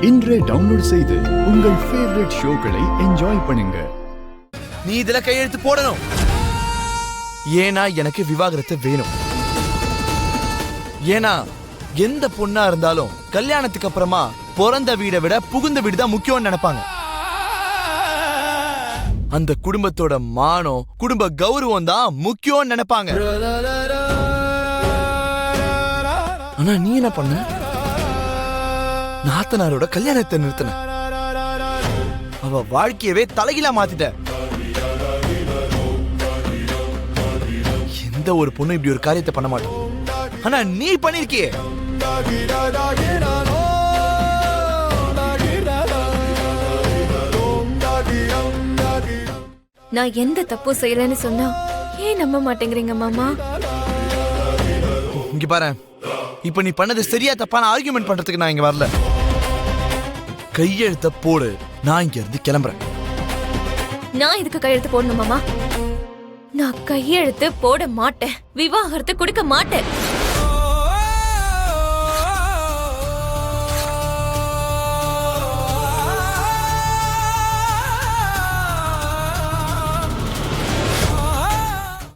இன்றே டவுன்லோட் செய்து உங்கள் ஃபேவரட் ஷோக்களை என்ஜாய் பண்ணுங்க. நீ இதுல கையெழுத்து போடணும். ஏன்னா எனக்கு விவாகரத்து வேணும். ஏன்னா எந்த பொண்ணா இருந்தாலும் கல்யாணத்துக்கு அப்புறமா பிறந்த வீடை விட புகுந்த வீடு தான் முக்கியம்னு நினைப்பாங்க. அந்த குடும்பத்தோட மானம், குடும்ப கௌரவம் தான் முக்கியம்னு நினைப்பாங்க. ஆனா நீ என்ன பண்ண? நாத்தனாரோட கல்யாணத்தை நிறுத்தின. அவ வாழ்க்கையவே தலைகீழா மாத்திட்ட. எந்த ஒரு பொண்ணு இப்படி ஒரு காரியத்தை பண்ண மாட்டோம். ஆனா நீ பண்ணிருக்கியே. நான் எந்த தப்பும் செய்யலன்னு சொன்னா ஏன் நம்ப மாட்டேங்கிறீங்க மாமா? இங்க பாரு, இப்ப நீ பண்ணது சரியா தப்பான ஆர்கியூமெண்ட் பண்றதுக்கு நான் இங்க வரல. கையெழுத்த போடு, நான் இங்க இருந்து கிளம்புறேன். நான் இதுக்கு கையெழுத்து போடணும் மாமா? நான் கையெழுத்து போட மாட்டேன். விவாகரத்து கொடுக்க மாட்டேன்.